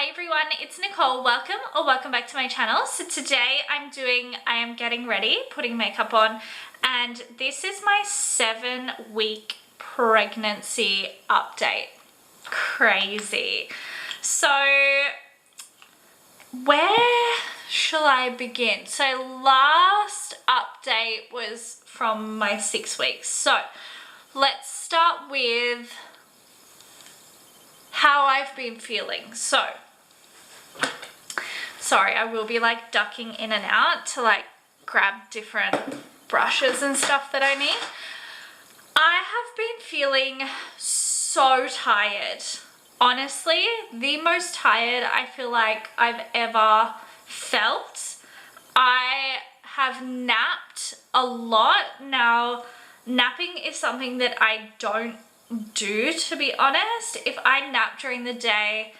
Hi everyone, it's Nicole. Welcome back to my channel. So today I am getting ready, putting makeup on, and this is my 7-week pregnancy update. Crazy. So where shall I begin? So last update was from my 6 weeks. So let's start with how I've been feeling. So, sorry, I will be like ducking in and out to like grab different brushes and stuff that I need. I have been feeling so tired. Honestly, the most tired I feel like I've ever felt. I have napped a lot. Now, napping is something that I don't do, to be honest. If I nap during the day,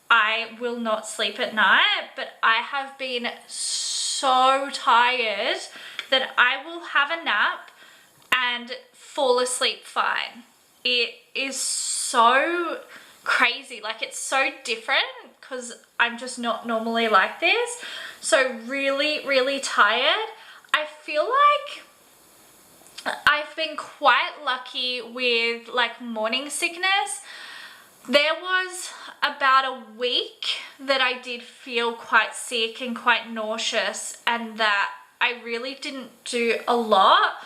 I will not sleep at night, but I have been so tired that I will have a nap and fall asleep fine. It is so crazy. Like, it's so different because I'm just not normally like this. So really tired. I feel like I've been quite lucky with like morning sickness. There was about a week that I did feel quite sick and quite nauseous, and that I really didn't do a lot.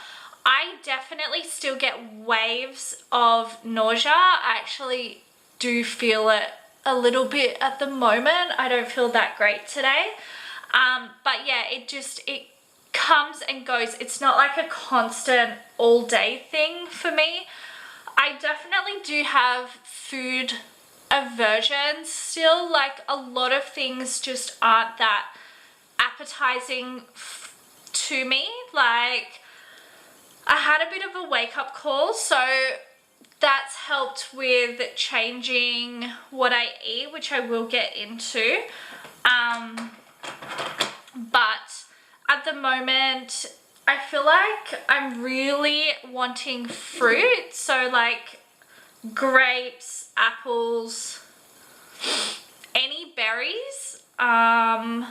I definitely still get waves of nausea. I actually do feel it a little bit at the moment. I don't feel that great today. But yeah, it comes and goes. It's not like a constant all day thing for me. I definitely do have food aversion still. Like, a lot of things just aren't that appetizing to me. Like, I had a bit of a wake-up call, so that's helped with changing what I eat, which I will get into. But at the moment, I feel like I'm really wanting fruit. So like grapes, apples, any berries, and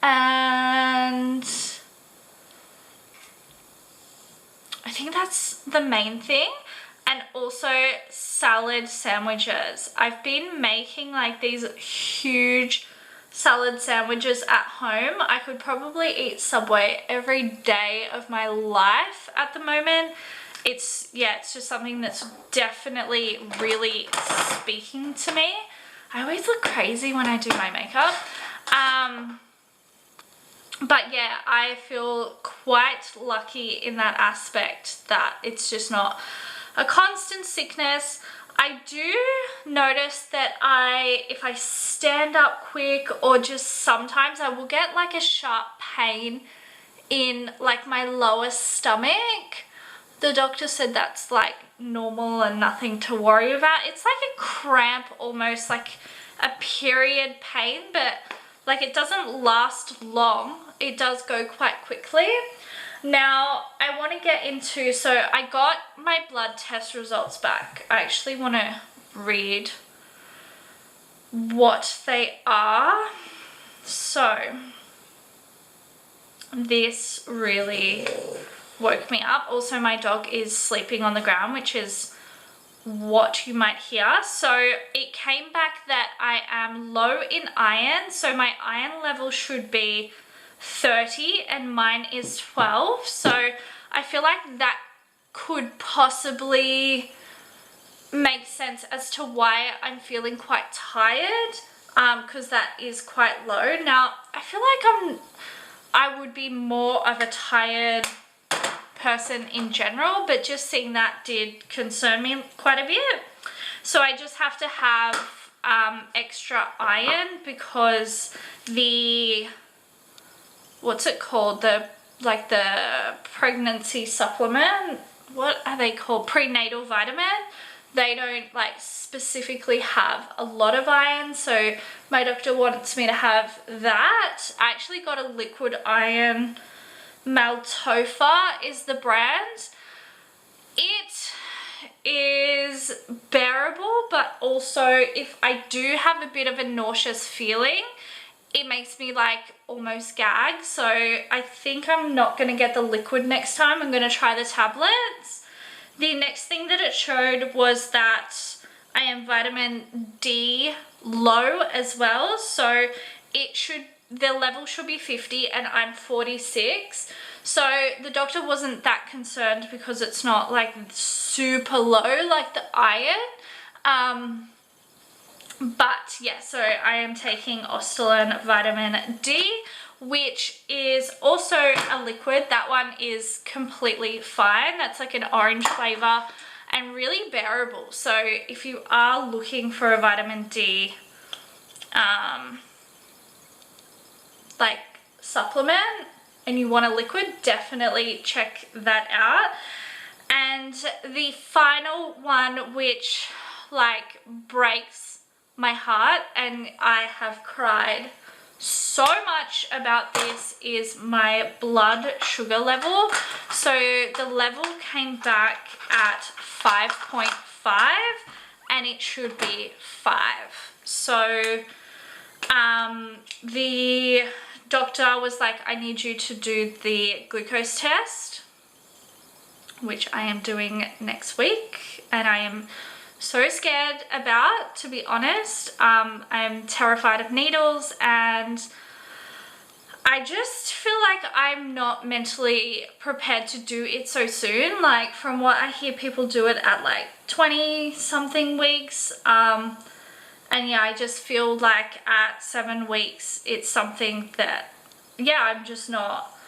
I think that's the main thing. And also salad sandwiches. I've been making like these huge salad sandwiches at home. I could probably eat Subway every day of my life at the moment. It's just something that's definitely really speaking to me. I always look crazy when I do my makeup. But yeah, I feel quite lucky in that aspect that it's just not a constant sickness. I do notice that if I stand up quick, or just sometimes I will get like a sharp pain in like my lower stomach. The doctor said that's like normal and nothing to worry about. It's like a cramp, almost like a period pain, but like it doesn't last long. It does go quite quickly. Now, I want to get into, so I got my blood test results back. I actually want to read what they are. So, this really woke me up. Also, my dog is sleeping on the ground, which is what you might hear. So, it came back that I am low in iron. So, my iron level should be 30 and mine is 12. So I feel like that could possibly make sense as to why I'm feeling quite tired, because that is quite low. Now, I feel like I would be more of a tired person in general, but just seeing that did concern me quite a bit. So I just have to have extra iron, because what's it called? The pregnancy supplement, what are they called? Prenatal vitamin. They don't like specifically have a lot of iron, so my doctor wants me to have that. I actually got a liquid iron. Maltofa is the brand. It is bearable, but also if I do have a bit of a nauseous feeling, it makes me like almost gag. So I think I'm not going to get the liquid next time. I'm going to try the tablets. The next thing that it showed was that I am vitamin D low as well. So the level should be 50 and I'm 46. So the doctor wasn't that concerned because it's not like super low like the iron. But yeah, so I am taking Ostalin Vitamin D, which is also a liquid. That one is completely fine. That's like an orange flavor and really bearable. So if you are looking for a vitamin D like supplement and you want a liquid, definitely check that out. And the final one, which like breaks my heart and I have cried so much about this, is my blood sugar level. So the level came back at 5.5 and it should be 5. So the doctor was like, I need you to do the glucose test, which I am doing next week, and I am so scared about, to be honest. I'm terrified of needles, and I just feel like I'm not mentally prepared to do it so soon. Like from what I hear, people do it at like 20 something weeks. And yeah, I just feel like at 7 weeks, it's something that, yeah, I'm just not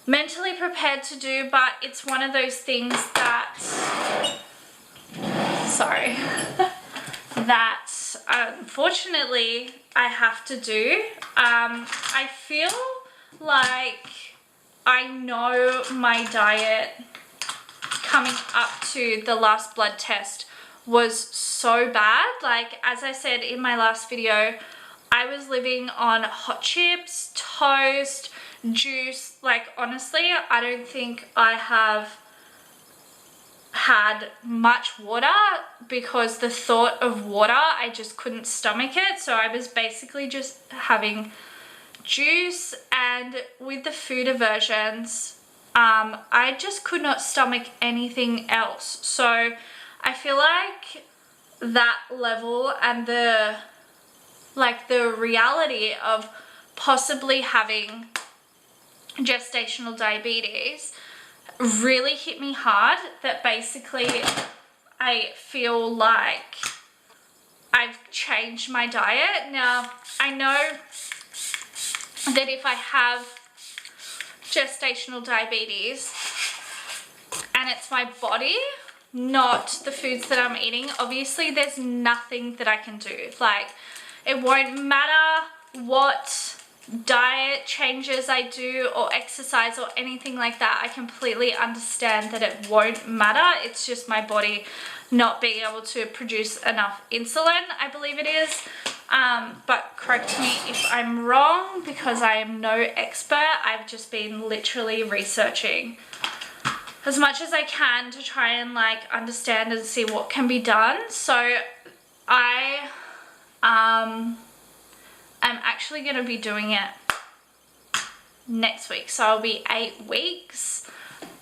mentally prepared to do, but it's one of those things that, sorry, that unfortunately I have to do. I feel like I know my diet coming up to the last blood test was so bad. Like, as I said in my last video, I was living on hot chips, toast, juice. Like, honestly, I don't think I have had much water because the thought of water, I just couldn't stomach it. So I was basically just having juice, and with the food aversions, I just could not stomach anything else. So I feel like that level and the reality of possibly having gestational diabetes really hit me hard, that basically I feel like I've changed my diet. Now, I know that if I have gestational diabetes and it's my body, not the foods that I'm eating, obviously there's nothing that I can do. Like, it won't matter what diet changes I do or exercise or anything like that. I completely understand that it won't matter. It's just my body not being able to produce enough insulin, I believe it is. But correct me if I'm wrong, because I am no expert. I've just been literally researching as much as I can to try and like understand and see what can be done. So I am actually going to be doing it next week. So I'll be 8 weeks.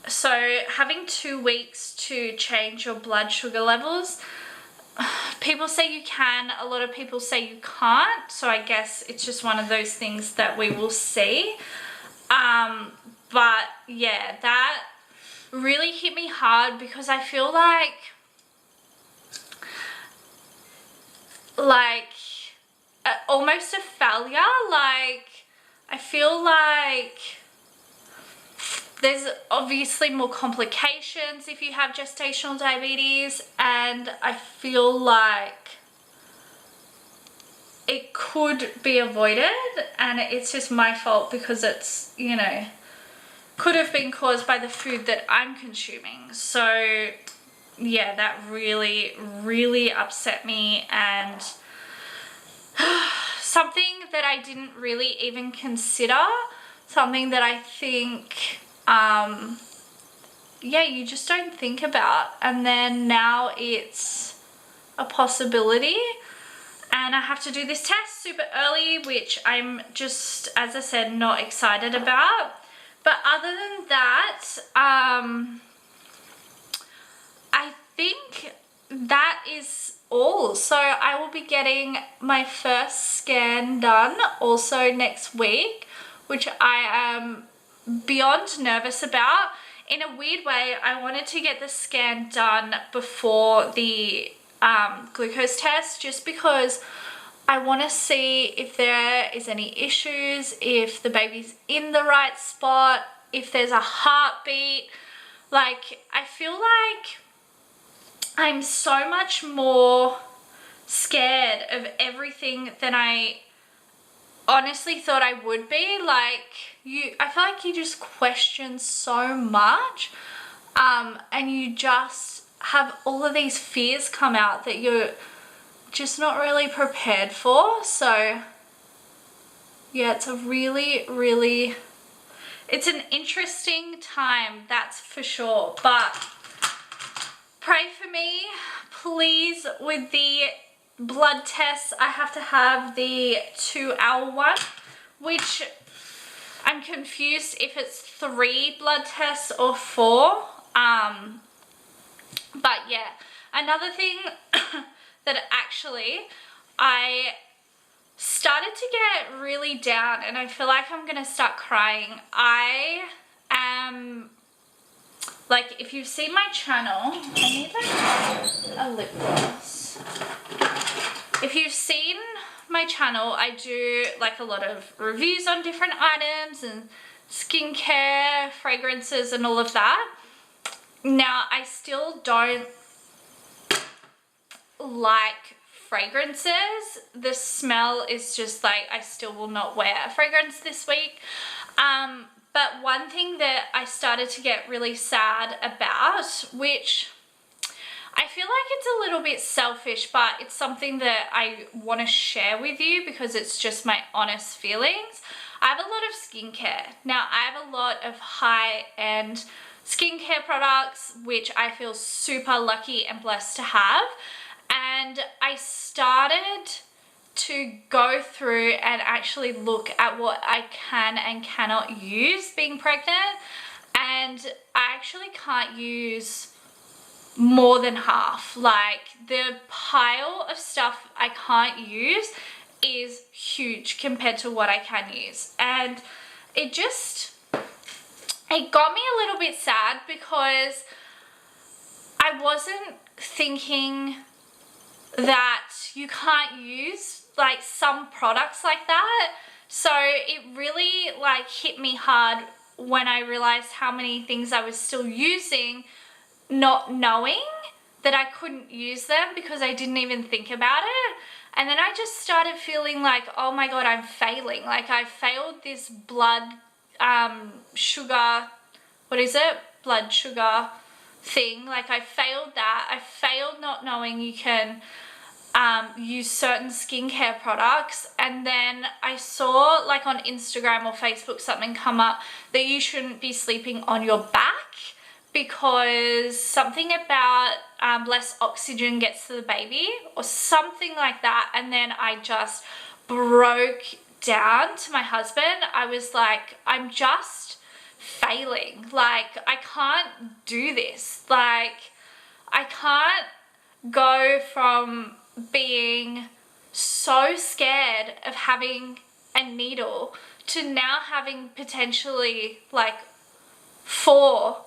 So having 2 weeks to change your blood sugar levels, people say you can, a lot of people say you can't. So I guess it's just one of those things that we will see. But yeah, that really hit me hard because I feel like almost a failure. Like, I feel like there's obviously more complications if you have gestational diabetes, and I feel like it could be avoided, and it's just my fault because it's, you know, could have been caused by the food that I'm consuming. So yeah, that really, really upset me, and something that I didn't really even consider, something that I think yeah, you just don't think about. And then now it's a possibility. And I have to do this test super early, which I'm just, as I said, not excited about. But other than that, I think that is all. So I will be getting my first scan done also next week, which I am beyond nervous about. In a weird way, I wanted to get the scan done before the glucose test, just because I want to see if there is any issues, if the baby's in the right spot, if there's a heartbeat. Like, I feel like I'm so much more scared of everything than I honestly thought I would be. Like, I feel like you just question so much, and you just have all of these fears come out that you're just not really prepared for. So yeah, it's a really, it's an interesting time, that's for sure. But pray for me, please, with the blood tests. I have to have the 2-hour one, which I'm confused if it's 3 blood tests or 4. But yeah, another thing that actually I started to get really down, and I feel like I'm gonna start crying. I am, like, if you've seen my channel, I need like a lip gloss. If you've seen my channel, I do like a lot of reviews on different items and skincare, fragrances and all of that. Now, I still don't like fragrances. The smell is just like, I still will not wear a fragrance this week. But one thing that I started to get really sad about, which I feel like it's a little bit selfish, but it's something that I want to share with you because it's just my honest feelings. I have a lot of skincare. Now, I have a lot of high-end skincare products, which I feel super lucky and blessed to have. And I started to go through and actually look at what I can and cannot use being pregnant. And I actually can't use more than half. Like, the pile of stuff I can't use is huge compared to what I can use. And it got me a little bit sad because I wasn't thinking that you can't use like some products like that. So it really like hit me hard when I realized how many things I was still using, not knowing that I couldn't use them because I didn't even think about it. And then I just started feeling like, oh my God, I'm failing. Like, I failed this blood sugar, what is it? Blood sugar thing. Like, I failed that. I failed not knowing you can use certain skincare products. And then I saw like on Instagram or Facebook something come up that you shouldn't be sleeping on your back because something about less oxygen gets to the baby or something like that. And then I just broke down to my husband. I was like, I'm just failing. Like, I can't do this. Like, I can't go from being so scared of having a needle to now having potentially like 4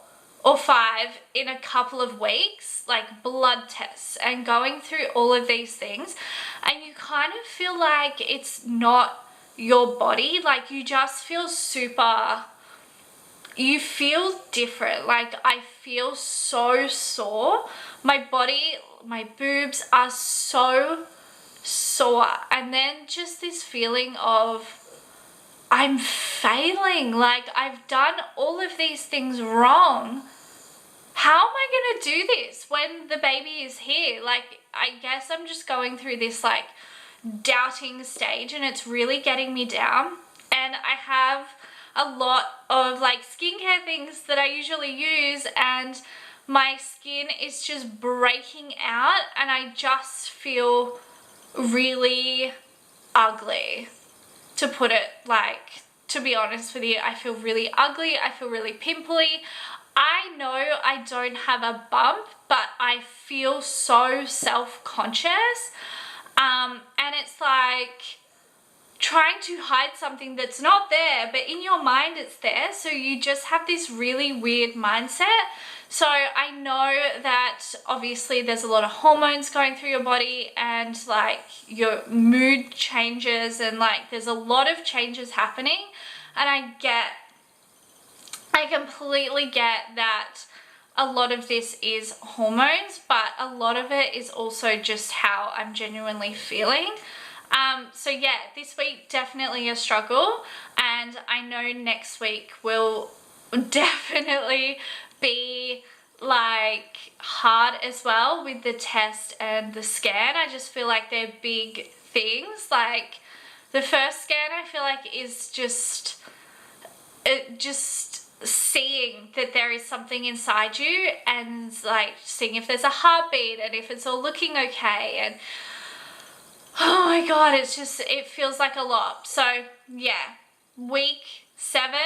or 5 in a couple of weeks, like blood tests and going through all of these things. And you kind of feel like it's not your body. Like, you just feel super, you feel different. Like, I feel so sore. My body, my boobs are so sore. And then just this feeling of I'm failing. Like, I've done all of these things wrong. How am I gonna do this when the baby is here? Like, I guess I'm just going through this like doubting stage and it's really getting me down. And I have a lot of like skincare things that I usually use, and my skin is just breaking out and I just feel really ugly, to put it like, to be honest with you. I feel really ugly, I feel really pimply. I know I don't have a bump, but I feel so self-conscious, and it's like trying to hide something that's not there, but in your mind it's there, so you just have this really weird mindset. So I know that obviously there's a lot of hormones going through your body, and like your mood changes, and like there's a lot of changes happening, and I completely get that a lot of this is hormones, but a lot of it is also just how I'm genuinely feeling. So yeah, this week definitely a struggle, and I know next week will definitely be like hard as well with the test and the scan. I just feel like they're big things. Like the first scan I feel like is just seeing that there is something inside you, and like seeing if there's a heartbeat and if it's all looking okay, and oh my god, it feels like a lot. So yeah, week 7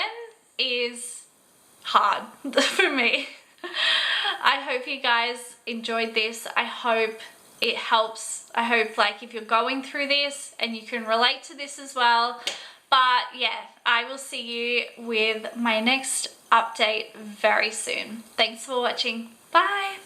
is hard for me. I hope you guys enjoyed this. I hope it helps. I hope like if you're going through this and you can relate to this as well. But yeah, I will see you with my next update very soon. Thanks for watching. Bye.